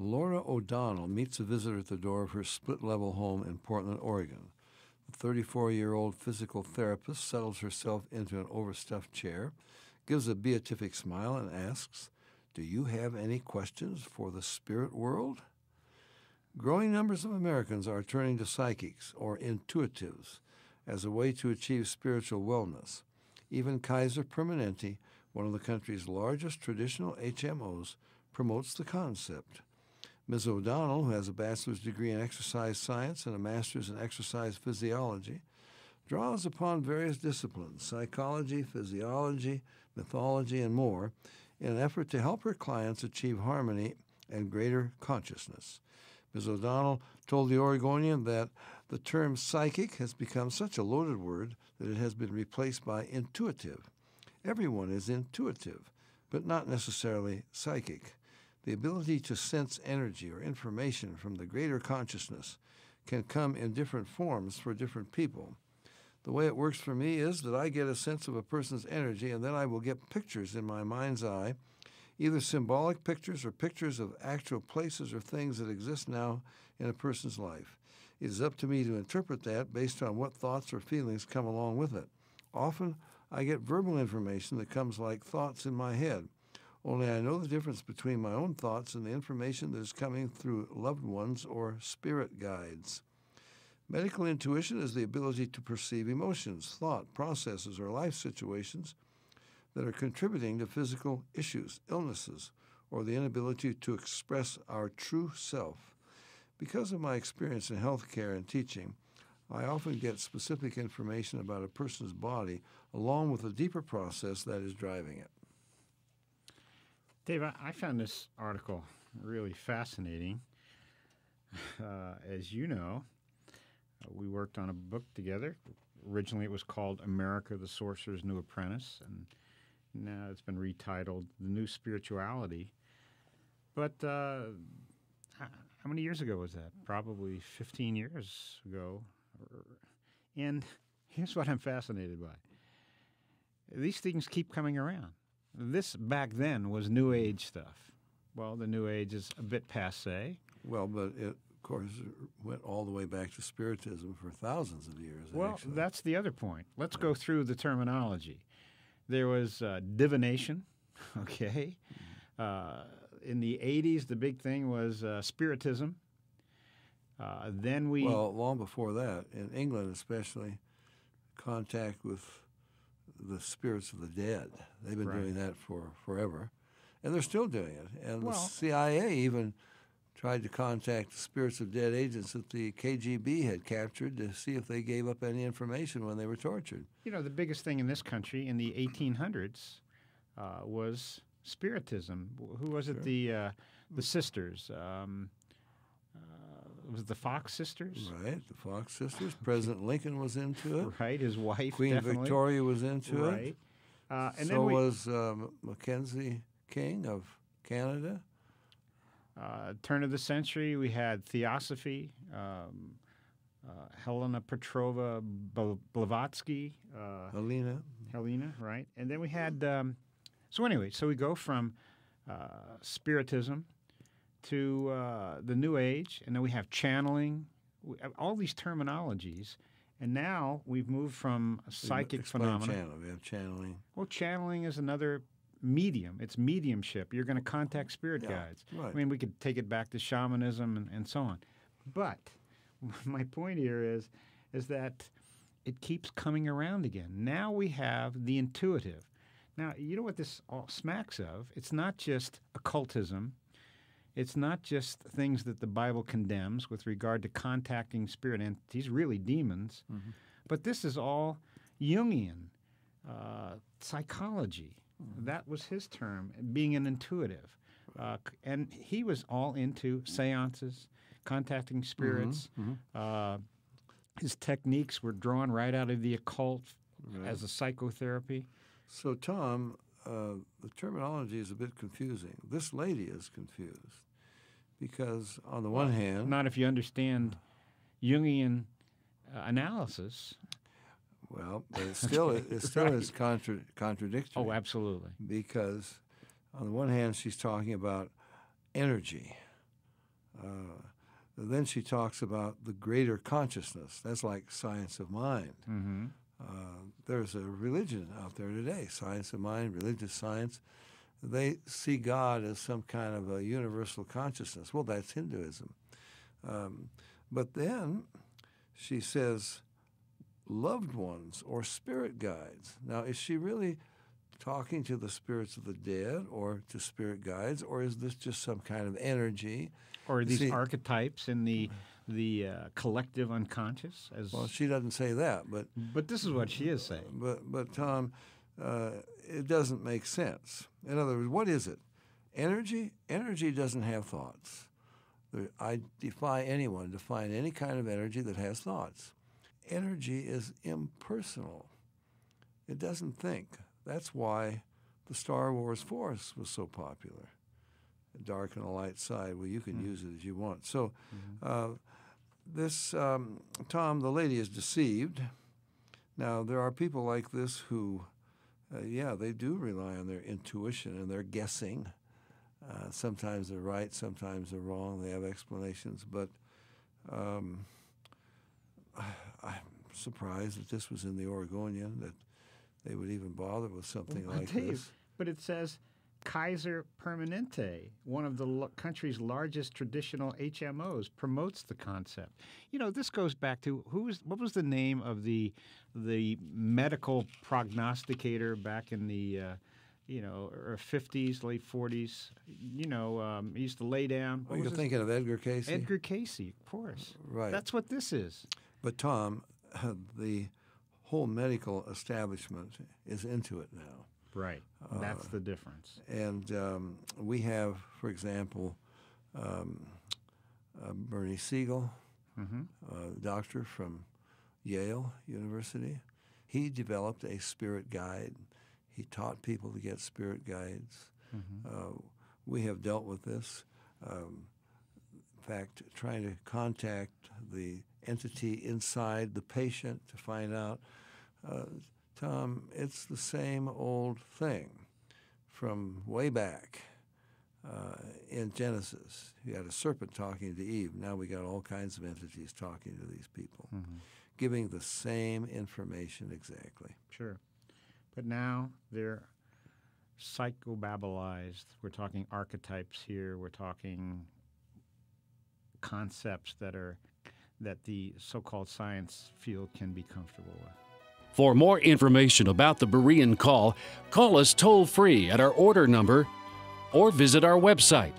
Laura O'Donnell meets a visitor at the door of her split-level home in Portland, Oregon. The 34-year-old physical therapist settles herself into an overstuffed chair, gives a beatific smile, and asks, "Do you have any questions for the spirit world?" Growing numbers of Americans are turning to psychics or intuitives as a way to achieve spiritual wellness. Even Kaiser Permanente, one of the country's largest traditional HMOs, promotes the concept. Ms. O'Donnell, who has a bachelor's degree in exercise science and a master's in exercise physiology, draws upon various disciplines, psychology, physiology, mythology, and more, in an effort to help her clients achieve harmony and greater consciousness. Ms. O'Donnell told the Oregonian that the term psychic has become such a loaded word that it has been replaced by intuitive. Everyone is intuitive, but not necessarily psychic. The ability to sense energy or information from the greater consciousness can come in different forms for different people. The way it works for me is that I get a sense of a person's energy, and then I will get pictures in my mind's eye, either symbolic pictures or pictures of actual places or things that exist now in a person's life. It is up to me to interpret that based on what thoughts or feelings come along with it. Often, I get verbal information that comes like thoughts in my head. Only I know the difference between my own thoughts and the information that is coming through loved ones or spirit guides. Medical intuition is the ability to perceive emotions, thought processes, or life situations that are contributing to physical issues, illnesses, or the inability to express our true self. Because of my experience in healthcare and teaching, I often get specific information about a person's body along with a deeper process that is driving it. Dave, I found this article really fascinating. As you know, we worked on a book together. Originally, it was called America, the Sorcerer's New Apprentice, and now it's been retitled The New Spirituality. But how many years ago was that? Probably 15 years ago. And here's what I'm fascinated by. These things keep coming around. This back then was New Age stuff. Well, the New Age is a bit passé. Well, but it, of course, went all the way back to Spiritism for thousands of years. Well, actually. That's the other point. Let's go through the terminology. There was divination, okay? In the 80s, the big thing was Spiritism. Well, long before that, in England especially, contact with the spirits of the dead. They've been doing that for forever, and they're still doing it. And the CIA even tried to contact the spirits of dead agents that the KGB had captured to see if they gave up any information when they were tortured. You know, the biggest thing in this country in the 1800s was Spiritism. Who was it? The sisters. Was it the Fox sisters? Right, the Fox sisters. President Lincoln was into it. Right, his wife, Queen definitely. Victoria was into it. Right. And so was Mackenzie King of Canada. Turn of the century, we had Theosophy, Helena Petrova Blavatsky. Helena, right. And then we had, so we go from Spiritism to the New Age, and then we have channeling, all these terminologies. And now we've moved from psychic phenomena. We have channeling. Well, channeling is another medium. It's mediumship. You're going to contact spirit guides. Right. I mean, we could take it back to shamanism and so on. But my point here is that it keeps coming around again. Now we have the intuitive. Now, you know what this all smacks of? It's not just occultism. It's not just things that the Bible condemns with regard to contacting spirit entities, really demons, but this is all Jungian psychology. That was his term, being an intuitive. And he was all into seances, contacting spirits. His techniques were drawn right out of the occult as a psychotherapy. So, Tom, the terminology is a bit confusing. This lady is confused because, on the one hand... Not if you understand Jungian analysis. Well, but it still is contradictory. Oh, absolutely. Because, on the one hand, she's talking about energy, Then she talks about the greater consciousness. That's like science of mind. Mm-hmm. There's a religion out there today, science of mind, religious science. They see God as some kind of a universal consciousness. Well, that's Hinduism. But then she says loved ones or spirit guides. Now, is she really talking to the spirits of the dead or to spirit guides, or is this just some kind of energy? Or are these archetypes in the collective unconscious? Well, she doesn't say that, but this is what she is saying. But Tom, it doesn't make sense. In other words, what is it? Energy? Energy doesn't have thoughts. I defy anyone to find any kind of energy that has thoughts. Energy is impersonal. It doesn't think. That's why the Star Wars Force was so popular. The dark and the light side. Well, you can use it as you want. So Tom, the lady is deceived. Now, there are people like this who, they do rely on their intuition and their guessing. Sometimes they're right, sometimes they're wrong. They have explanations. But I'm surprised that this was in the Oregonian, that they would even bother with something like this. But it says Kaiser Permanente, one of the country's largest traditional HMOs, promotes the concept. You know, this goes back to what was the name of the medical prognosticator back in the 50s, late 40s? He used to lay down. Well, you're thinking of Edgar Cayce? Edgar Cayce, of course. Right. That's what this is. But Tom, the whole medical establishment is into it now. Right. That's the difference. And we have, for example, Bernie Siegel, doctor from Yale University. He developed a spirit guide. He taught people to get spirit guides. We have dealt with this. In fact, trying to contact the entity inside the patient to find out. Tom, it's the same old thing from way back in Genesis. You had a serpent talking to Eve. Now we got all kinds of entities talking to these people, giving the same information exactly. Sure. But now they're psychobabblized. We're talking archetypes here. We're talking concepts that the so-called science field can be comfortable with. For more information about the Berean call us toll-free at our order number or visit our website